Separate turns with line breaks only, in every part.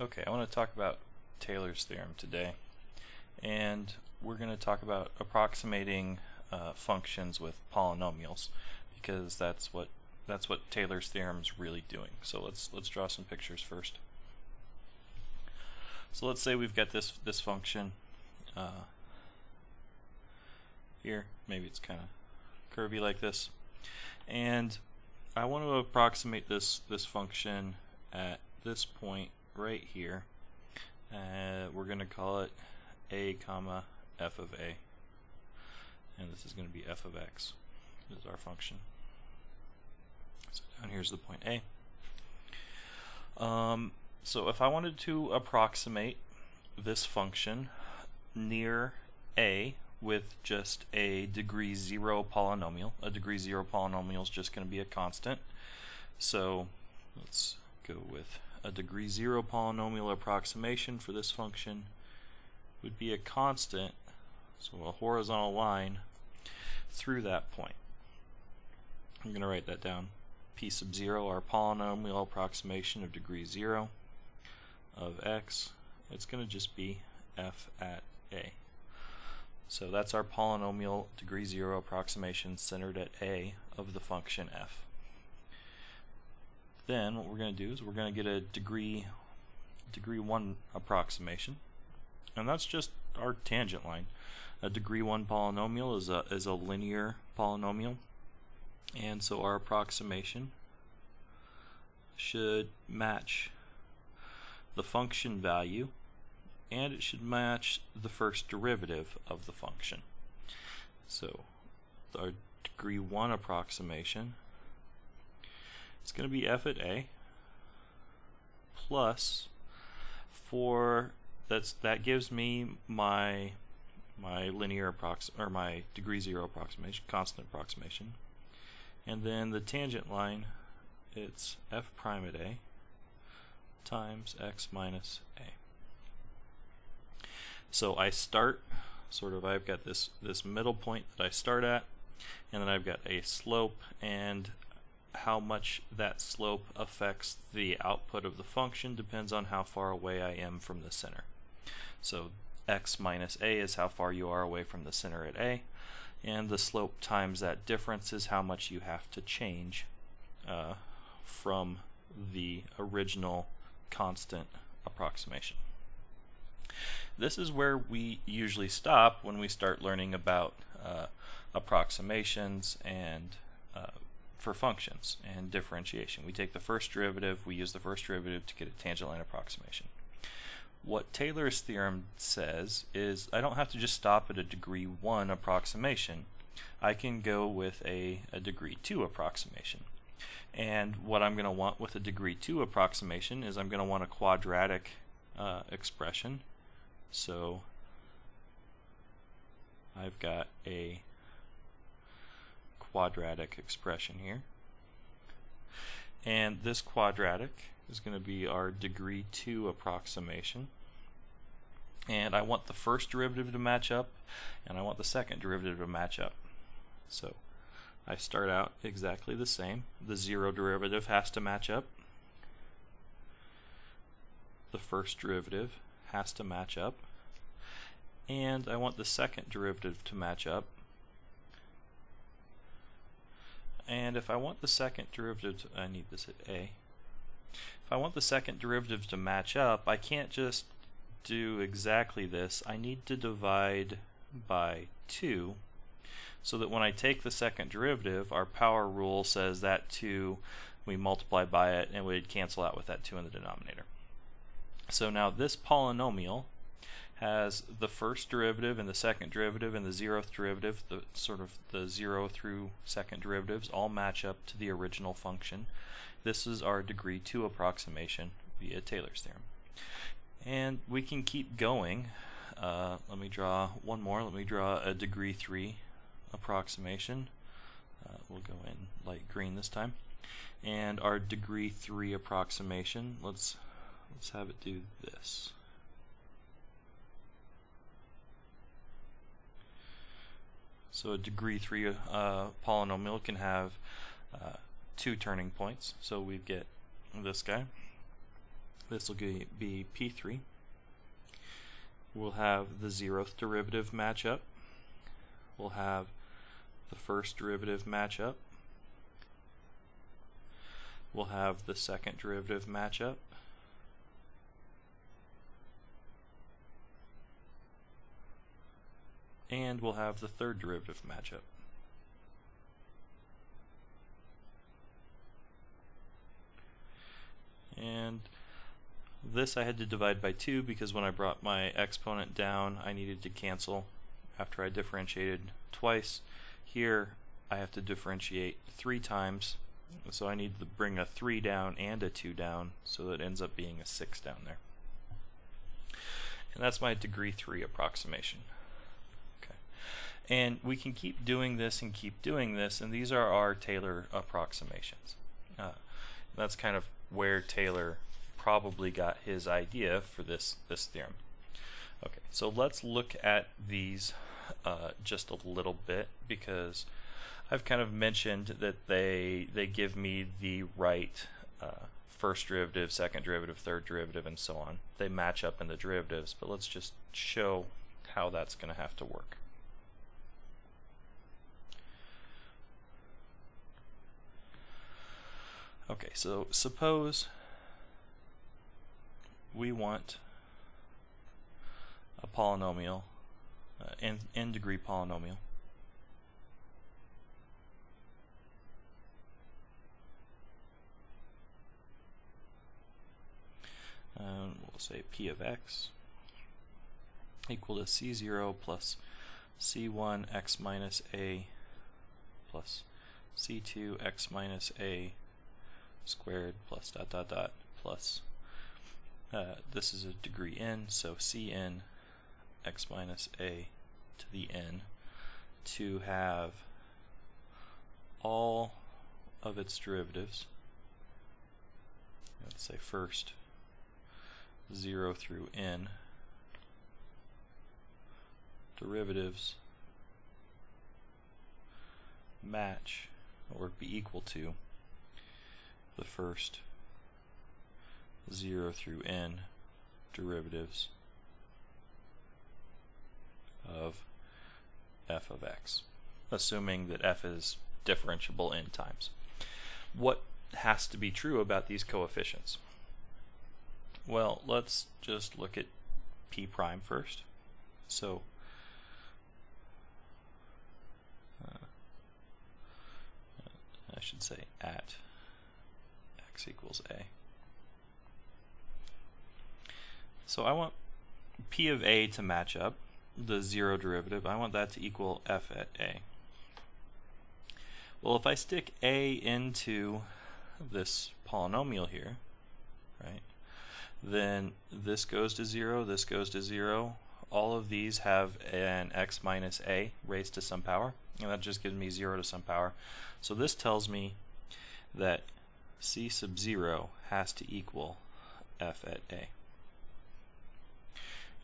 Okay, I want to talk about Taylor's theorem today, and we're going to talk about approximating functions with polynomials, because that's what Taylor's theorem is really doing. So let's draw some pictures first. So let's say we've got this function here. Maybe it's kind of curvy like this, and I want to approximate this function at this point right here. We're going to call it a comma f of a, and this is going to be f of x. This is our function. So down here's the point a. So if I wanted to approximate this function near a with just a degree 0 polynomial, a degree 0 polynomial is just going to be a constant. So let's go with a degree 0 polynomial approximation for this function would be a constant, so a horizontal line through that point. I'm going to write that down. P sub 0, our polynomial approximation of degree 0 of x, it's going to just be f at a. So that's our polynomial degree 0 approximation centered at a of the function f. Then what we're going to do is we're going to get a degree 1 approximation, and that's just our tangent line. A degree 1 polynomial is a linear polynomial, and so our approximation should match the function value, and it should match the first derivative of the function. So our degree 1 approximation, it's going to be f at a plus that gives me my linear or my degree 0 approximation, constant approximation, and then the tangent line, it's f prime at a times x minus a. So I start I've got this middle point that I start at, and then I've got a slope, and how much that slope affects the output of the function depends on how far away I am from the center. So x minus a is how far you are away from the center at a, and the slope times that difference is how much you have to change from the original constant approximation. This is where we usually stop when we start learning about approximations and for functions and differentiation. We take the first derivative, we use the first derivative to get a tangent line approximation. What Taylor's theorem says is I don't have to just stop at a degree 1 approximation. I can go with a degree 2 approximation. And what I'm going to want with a degree 2 approximation is I'm going to want a quadratic expression. So I've got a quadratic expression here, and this quadratic is going to be our degree 2 approximation, and I want the first derivative to match up, and I want the second derivative to match up. So I start out exactly the same. The 0 derivative has to match up, the first derivative has to match up, and I want the second derivative to match up. And if I want the second derivative I need this at a. If I want the second derivative to match up, I can't just do exactly this. I need to divide by 2, so that when I take the second derivative, our power rule says that 2, we multiply by it, and we'd cancel out with that 2 in the denominator. So now this polynomial has the first derivative and the second derivative and the 0th derivative, the 0 through second derivatives all match up to the original function. This is our degree 2 approximation via Taylor's theorem. And we can keep going. Let me draw one more. Let me draw a degree 3 approximation. We'll go in light green this time. And our degree 3 approximation, let's have it do this. So a degree 3 polynomial can have 2 turning points. So we get this guy, This will be P3. We'll have the 0th derivative match up. We'll have the first derivative match up. We'll have the second derivative match up. And we'll have the third derivative match up. And this I had to divide by 2 because when I brought my exponent down I needed to cancel after I differentiated twice. Here I have to differentiate 3 times, so I need to bring a 3 down and a 2 down, so that it ends up being a 6 down there. And that's my degree 3 approximation. Okay. And we can keep doing this and keep doing this, and these are our Taylor approximations. That's kind of where Taylor probably got his idea for this theorem. Okay, so let's look at these just a little bit, because I've kind of mentioned that they give me the right first derivative, second derivative, third derivative, and so on. They match up in the derivatives, but let's just show how that's going to have to work. Okay, so suppose we want a polynomial, n degree polynomial, we'll say p of x equal to c0 plus c1 x minus a plus c2 x minus a squared plus dot dot dot plus this is a degree n, so cn x minus a to the n, to have all of its derivatives, let's say first 0 through n derivatives match or be equal to the first 0 through n derivatives of f of x, assuming that f is differentiable n times. What has to be true about these coefficients? Well, let's just look at p prime first. So I should say at x equals a. So I want p of a to match up, the 0 derivative. I want that to equal f at a. Well, if I stick a into this polynomial here, right, then this goes to 0, this goes to 0. All of these have an x minus a raised to some power, and that just gives me 0 to some power. So this tells me that c sub 0 has to equal f at a.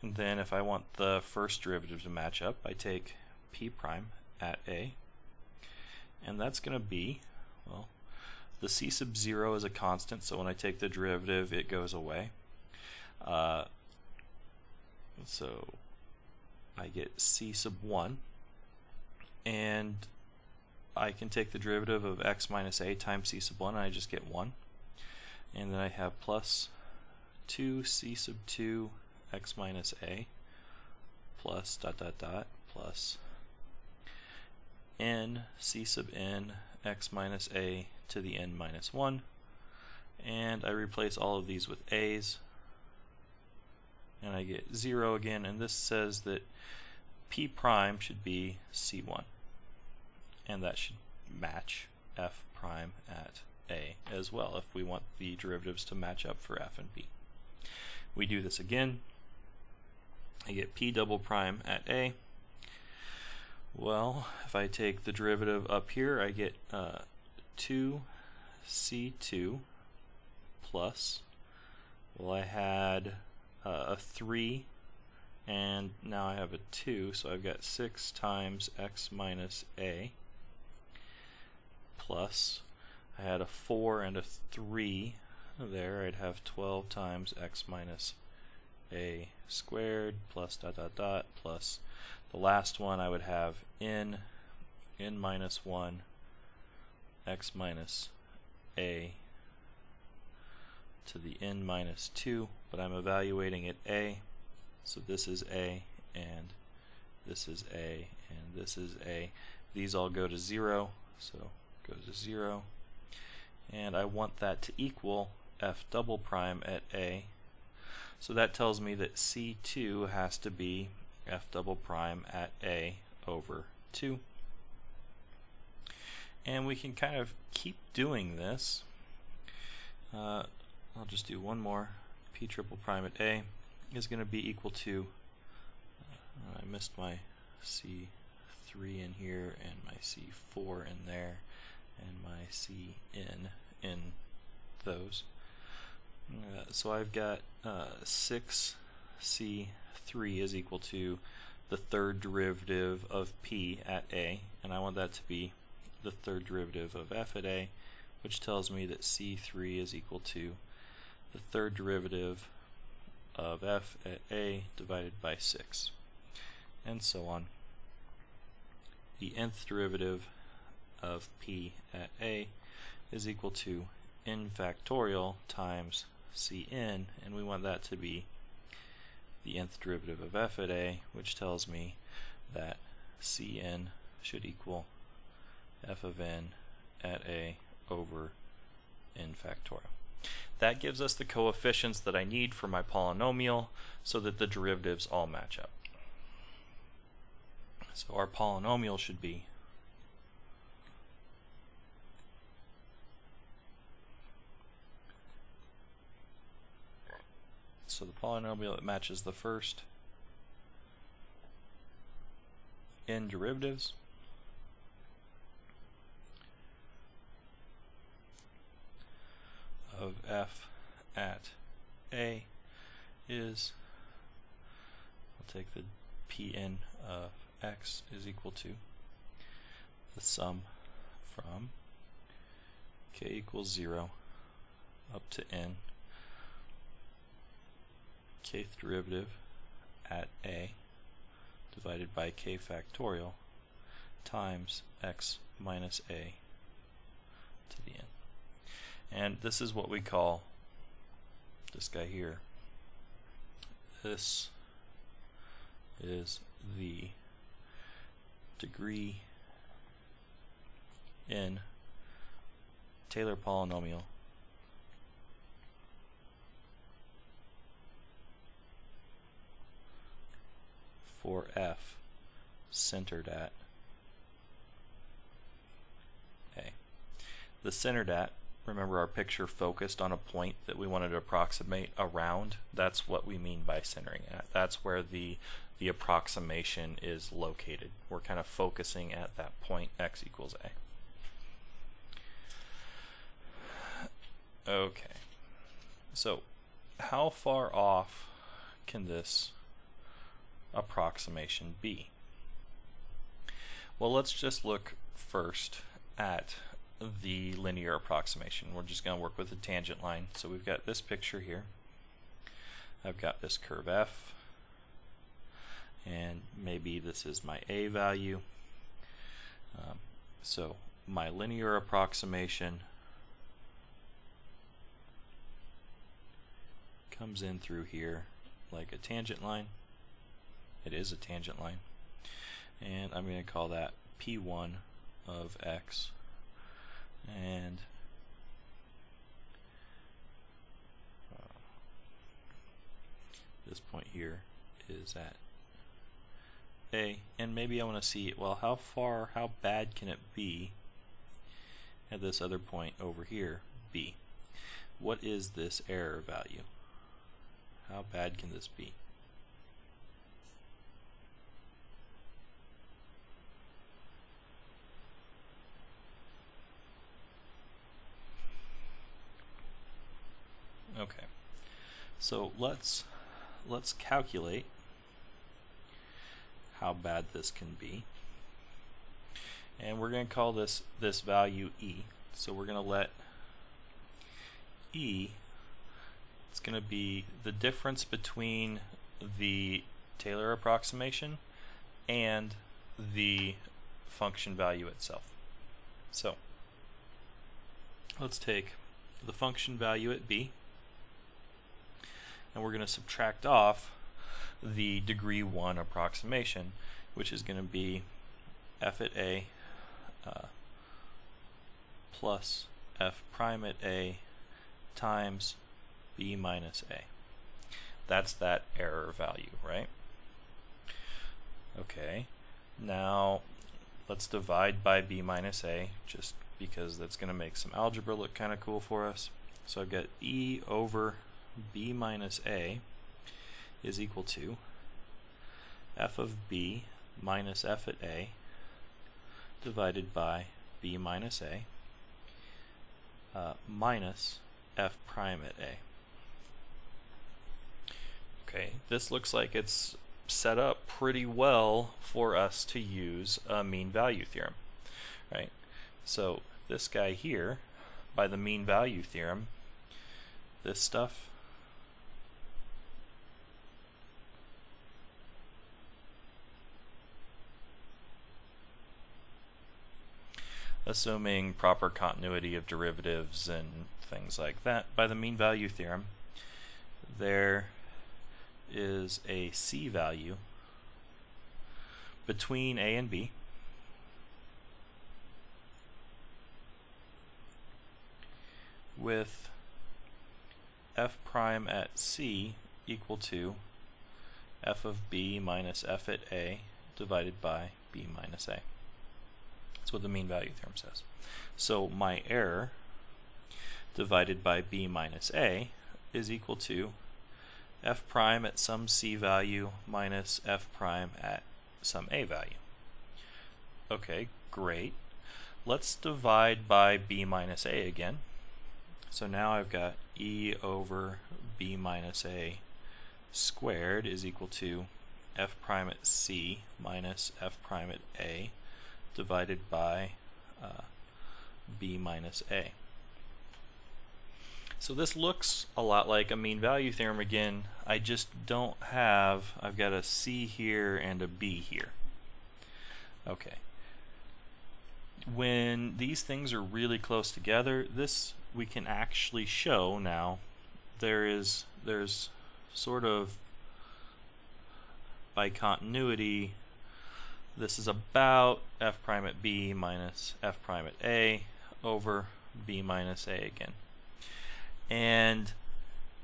And then if I want the first derivative to match up, I take p prime at a, and that's going to be, well, the c sub 0 is a constant, so when I take the derivative it goes away. So I get c sub 1, and I can take the derivative of x minus a times c sub 1 and I just get 1. And then I have plus 2 c sub 2 x minus a plus dot dot dot plus n c sub n x minus a to the n minus 1, and I replace all of these with a's and I get 0 again, and this says that p prime should be c1, and that should match f prime at a as well if we want the derivatives to match up for f and b. We do this again. I get p double prime at a. Well, if I take the derivative up here, I get 2c2 plus, well, I had a 3, and now I have a 2, so I've got 6 times x minus a plus, I had a 4 and a 3, there, I'd have 12 times x minus a squared plus dot dot dot plus the last one I would have n minus 1 x minus a to the n minus 2, but I'm evaluating at a, so this is a, and this is a, and this is a. These all go to 0, so go to 0, and I want that to equal f double prime at a, so that tells me that C2 has to be f double prime at a over 2. And we can kind of keep doing this. I'll just do one more. P triple prime at a is going to be equal to, I missed my C3 in here, and my C4 in there, and my C in those. So I've got 6C3 is equal to the third derivative of P at a, and I want that to be the third derivative of f at a, which tells me that C3 is equal to the third derivative of f at a divided by 6, and so on. The nth derivative of p at a is equal to n factorial times Cn, and we want that to be the nth derivative of f at a, which tells me that Cn should equal f of n at a over n factorial. That gives us the coefficients that I need for my polynomial so that the derivatives all match up. So our polynomial should be the polynomial that matches the first n derivatives of f at a is, I'll take the Pn of x is equal to the sum from k equals 0 up to n kth derivative at a divided by k factorial times x minus a to the n. And this is what we call this guy here. This is the degree in Taylor polynomial for f centered at a. The centered at, remember our picture focused on a point that we wanted to approximate around. That's what we mean by centering at. That's where the approximation is located. We're kind of focusing at that point x equals a. Okay, so how far off can this approximation be? Well, let's just look first at the linear approximation. We're just going to work with the tangent line. So we've got this picture here. I've got this curve f, and maybe this is my a value. So my linear approximation comes in through here like a tangent line. It is a tangent line, and I'm going to call that P1 of x, and this point here is at a, and maybe I want to see, well, how bad can it be at this other point over here, b? What is this error value? How bad can this be? Okay, so let's calculate how bad this can be, and we're going to call this value e. So we're going to let e going to be the difference between the Taylor approximation and the function value itself. So let's take the function value at b, and we're going to subtract off the degree 1 approximation, which is going to be f at a plus f prime at a times b minus a. That's that error value, right? Okay, now let's divide by b minus a, just because that's going to make some algebra look kind of cool for us. So I've got e over b minus a is equal to f of b minus f at a divided by b minus a minus f prime at a. Okay, this looks like it's set up pretty well for us to use a mean value theorem, right? So this guy here, by the mean value theorem, this stuff assuming proper continuity of derivatives and things like that, by the mean value theorem, there is a c value between a and b with f prime at c equal to f of b minus f at a divided by b minus a. That's what the mean value theorem says. So my error divided by b minus a is equal to f prime at some c value minus f prime at some a value. Okay, great. Let's divide by b minus a again. So now I've got e over b minus a squared is equal to f prime at c minus f prime at a divided by b minus a. So this looks a lot like a mean value theorem again. I just don't have, I've got a c here and a b here. Okay. When these things are really close together, this we can actually show now there's sort of, by continuity, this is about f prime at b minus f prime at a over b minus a again. And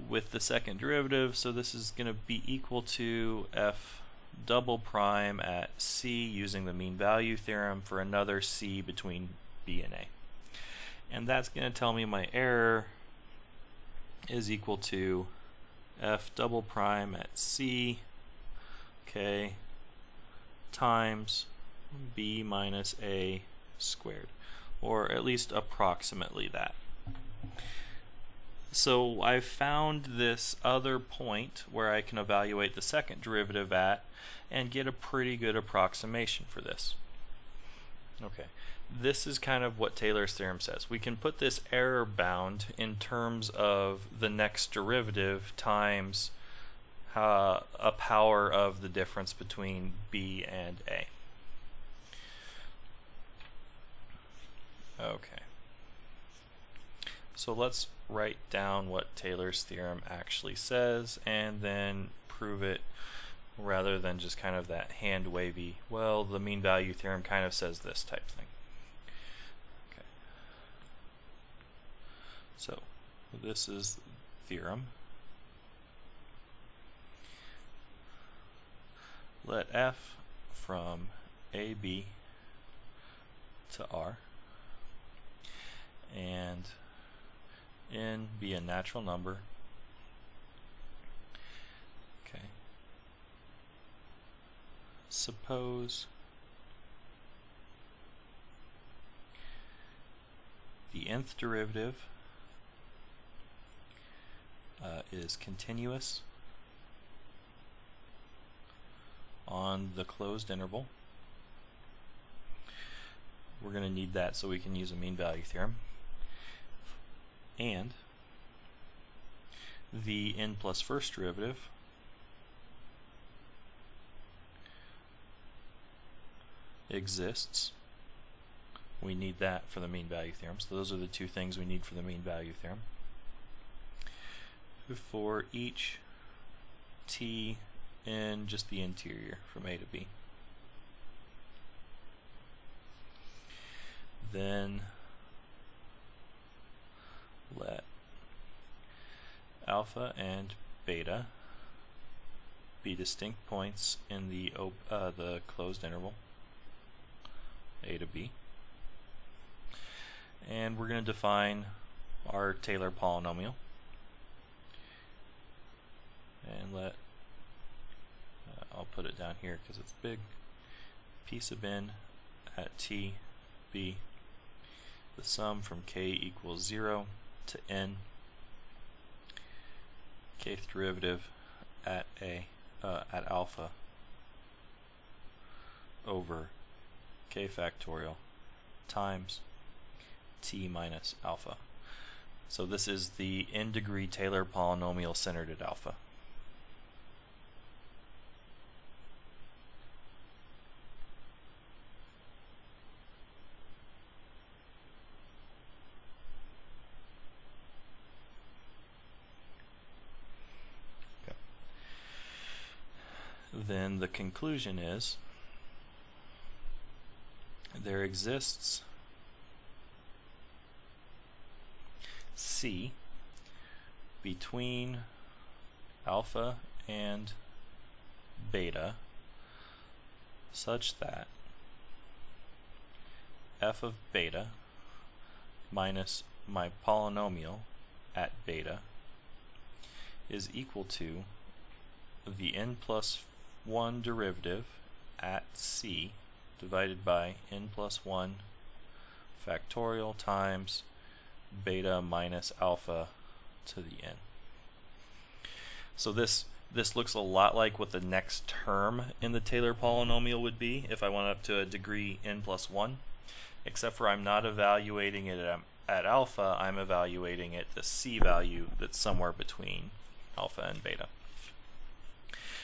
with the second derivative, so this is going to be equal to f double prime at c using the mean value theorem for another c between b and a. And that's going to tell me my error is equal to f double prime at c, okay, times b minus a squared, or at least approximately that. So I've found this other point where I can evaluate the second derivative at and get a pretty good approximation for this. Okay, this is kind of what Taylor's theorem says. We can put this error bound in terms of the next derivative times a power of the difference between b and a. Okay. So let's write down what Taylor's theorem actually says and then prove it rather than just kind of that hand wavy, well, the mean value theorem kind of says this type thing. Okay. So this is theorem. Let f from AB to R and n be a natural number. Okay. Suppose the nth derivative is continuous on the closed interval. We're going to need that so we can use a mean value theorem. And the n plus first derivative exists. We need that for the mean value theorem. So those are the two things we need for the mean value theorem. For each t in just the interior from A to B. Then let alpha and beta be distinct points in the closed interval A to B. And we're going to define our Taylor polynomial. And let, I'll put it down here because it's big, p sub n at t be the sum from k equals 0 to n, kth derivative at at alpha over k factorial times t minus alpha. So this is the n degree Taylor polynomial centered at alpha. Then the conclusion is there exists C between alpha and beta such that f of beta minus my polynomial at beta is equal to the n plus 1 derivative at c divided by n plus 1 factorial times beta minus alpha to the n. So this looks a lot like what the next term in the Taylor polynomial would be if I went up to a degree n plus 1, except for I'm not evaluating it at alpha, I'm evaluating it the c value that's somewhere between alpha and beta.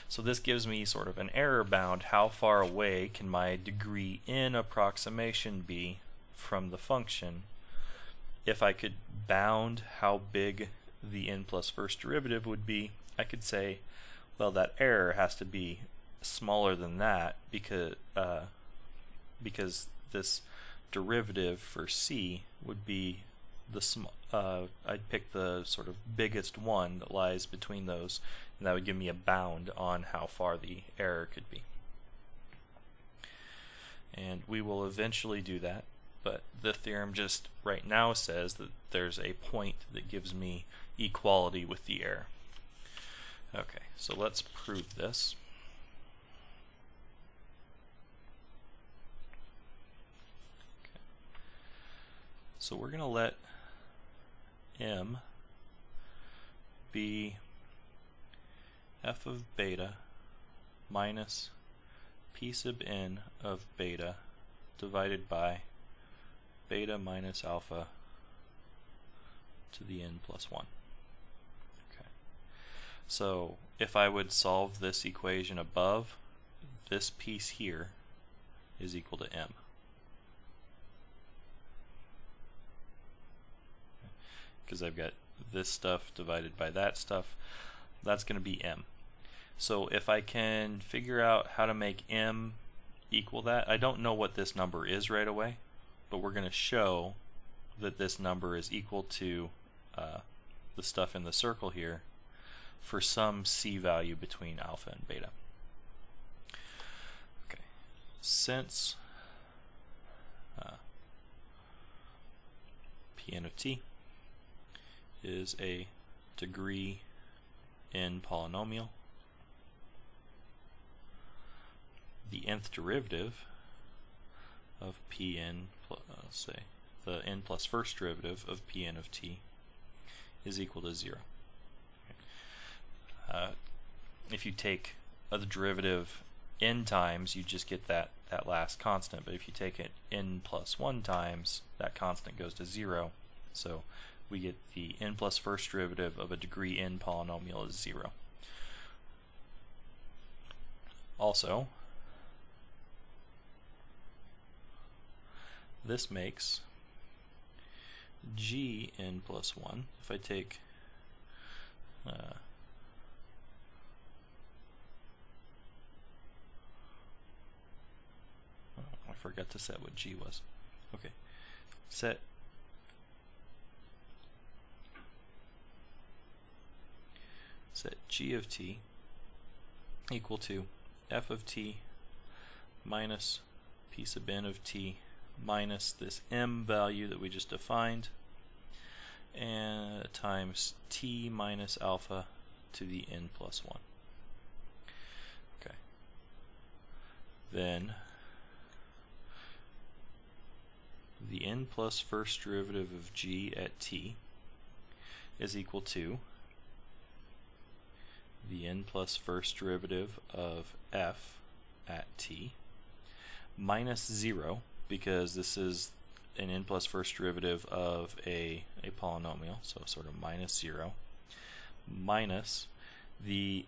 So this gives me sort of an error bound. How far away can my degree n approximation be from the function? If I could bound how big the n plus first derivative would be, I could say, well, that error has to be smaller than that because this derivative for c would be the I'd pick the sort of biggest one that lies between those, and that would give me a bound on how far the error could be. And we will eventually do that, but the theorem just right now says that there's a point that gives me equality with the error. Okay, so let's prove this. Okay. So we're going to let m be f of beta minus p sub n of beta divided by beta minus alpha to the n plus 1. Okay. So if I would solve this equation above, this piece here is equal to m. Because I've got this stuff divided by that stuff, that's going to be m. So if I can figure out how to make m equal that, I don't know what this number is right away, but we're going to show that this number is equal to the stuff in the circle here for some c value between alpha and beta. Okay, since Pn of t is a degree n polynomial, the nth derivative of Pn, say the n plus first derivative of Pn of t is equal to 0. If you take the derivative n times, you just get that last constant, but if you take it n plus 1 times, that constant goes to 0. So we get the n plus first derivative of a degree n polynomial is 0. Also, this makes g n plus 1, if I take I forgot to set what g was. Okay, set g of t equal to f of t minus p sub n of t minus this m value that we just defined, and times t minus alpha to the n plus 1. Okay. Then the n plus first derivative of g at t is equal to the n plus first derivative of f at t minus 0, because this is an n plus first derivative of a polynomial, so sort of minus 0, minus the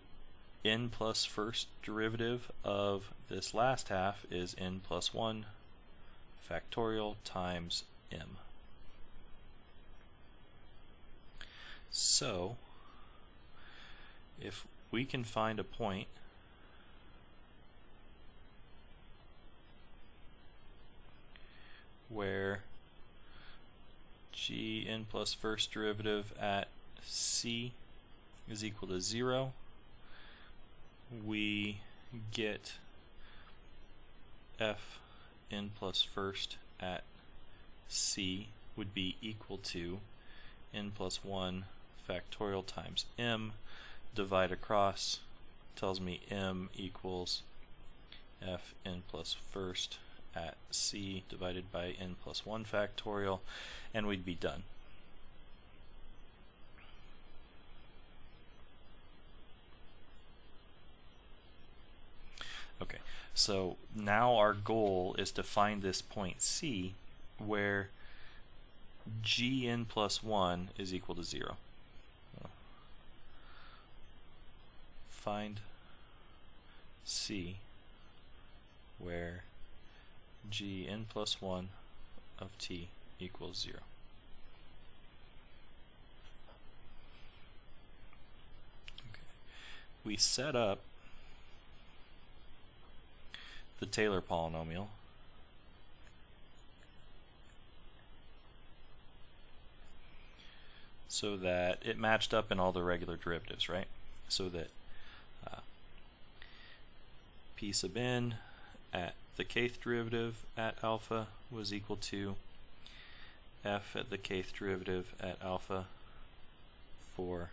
n plus first derivative of this last half is n plus 1 factorial times m. So if we can find a point where g n plus first derivative at c is equal to 0, we get f n plus first at c would be equal to n plus 1 factorial times m. Divide across tells me m equals f n plus first at c divided by n plus 1 factorial, and we'd be done. Okay, so now our goal is to find this point C where gn plus 1 is equal to 0. Find C where gn plus 1 of t equals 0. Okay. We set up the Taylor polynomial so that it matched up in all the regular derivatives, right? So that p sub n at the kth derivative at alpha was equal to f at the kth derivative at alpha for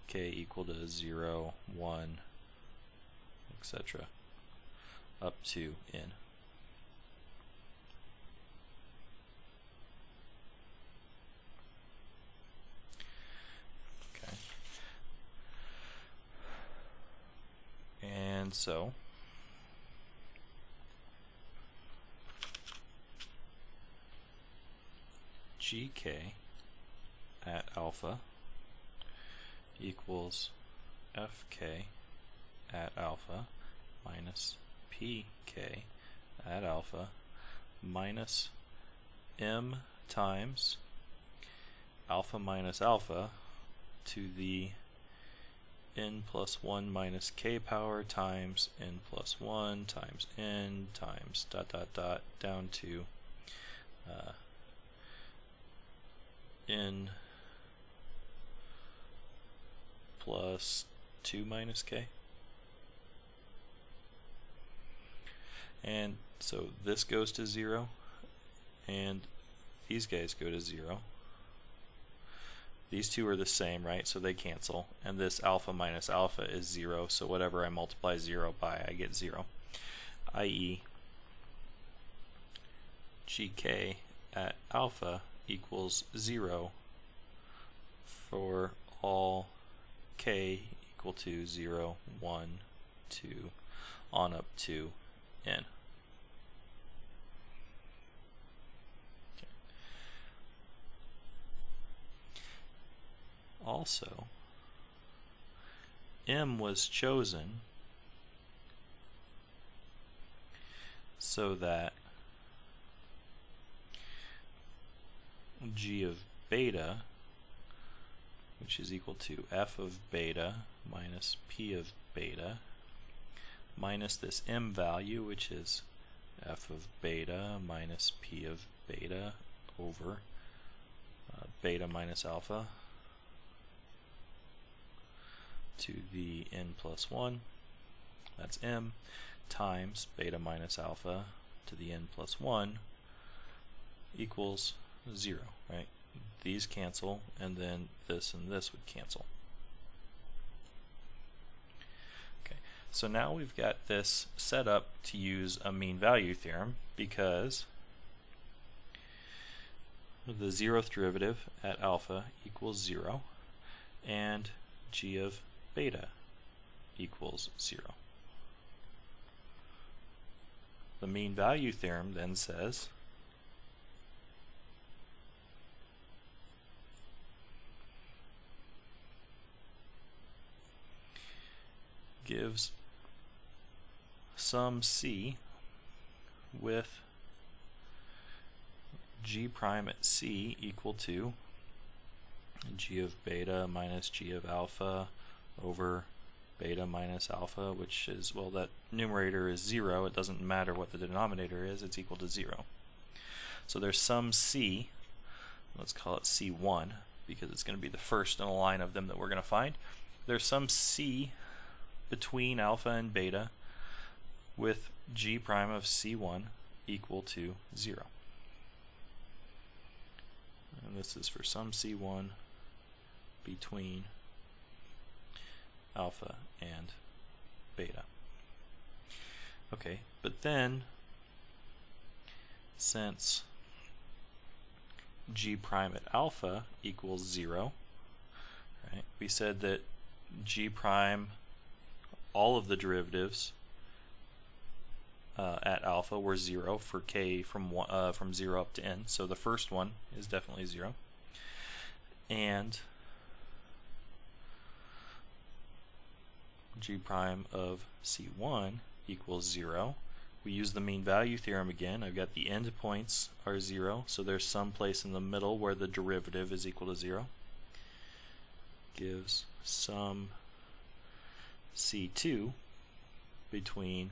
k equal to 0, 1, etc. up to n. Okay. And so gk at alpha equals fk at alpha minus pk at alpha minus m times alpha minus alpha to the n plus 1 minus k power times n plus 1 times n times dot dot dot down to n plus 2 minus k. And so this goes to 0 and these guys go to 0. These two are the same, right? So they cancel, and this alpha minus alpha is 0, so whatever I multiply 0 by, I get 0, i.e. gk at alpha equals 0 for all k equal to 0, 1, 2, on up to n. Okay. Also, m was chosen so that g of beta, which is equal to f of beta minus p of beta, minus this m value, which is f of beta minus p of beta over beta minus alpha to the n plus 1, that's m, times beta minus alpha to the n plus 1 equals 0, right? These cancel, and then this and this would cancel. Okay, so now we've got this set up to use a mean value theorem, because the 0th derivative at alpha equals 0, and g of beta equals 0. The mean value theorem then says gives some c with g prime at c equal to g of beta minus g of alpha over beta minus alpha, which is, well, that numerator is 0. It doesn't matter what the denominator is, it's equal to 0. So there's some c, let's call it c1 because it's going to be the first in a line of them that we're going to find. There's some c between alpha and beta with g prime of c1 equal to 0. And this is for some c1 between alpha and beta. Okay, but then since g prime at alpha equals 0, right, we said that g prime, all of the derivatives at alpha were 0 for k from 0 up to n, so the first one is definitely 0. And g prime of c1 equals 0. We use the mean value theorem again. I've got the endpoints are 0, so there's some place in the middle where the derivative is equal to 0. Gives some c2 between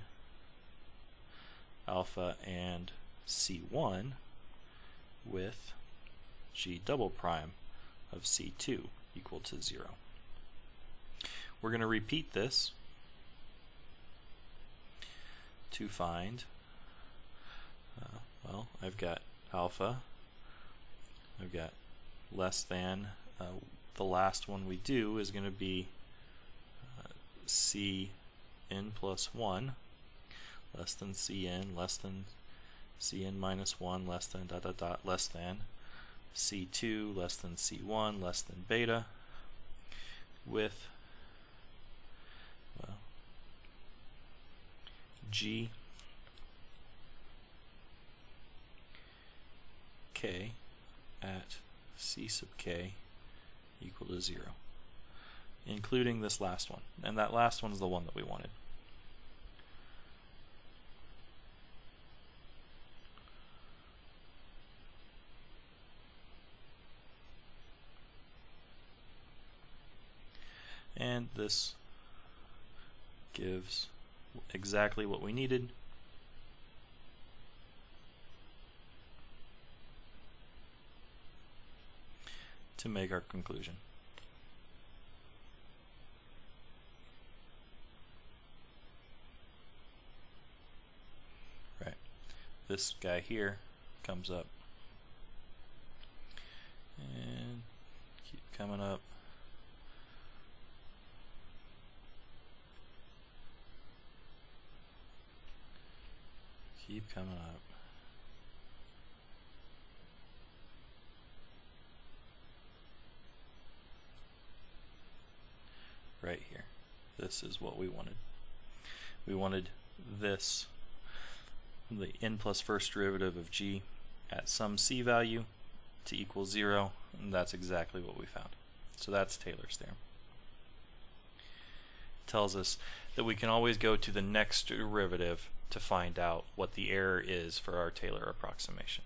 alpha and c1 with g double prime of c2 equal to 0. We're going to repeat this to find, well, I've got alpha, I've got less than, the last one we do is going to be cn plus 1, less than cn, less than cn minus 1, less than dot dot dot, less than c2, less than c1, less than beta, with, well, g k at c sub k equal to 0, including this last one, and that last one is the one that we wanted. And this gives exactly what we needed. To make our conclusion. Right. This guy here comes up and keep coming up. Keep coming up. Right here. This is what we wanted. We wanted this, the n plus first derivative of g at some c value to equal 0, and that's exactly what we found. So that's Taylor's theorem. It tells us that we can always go to the next derivative to find out what the error is for our Taylor approximation.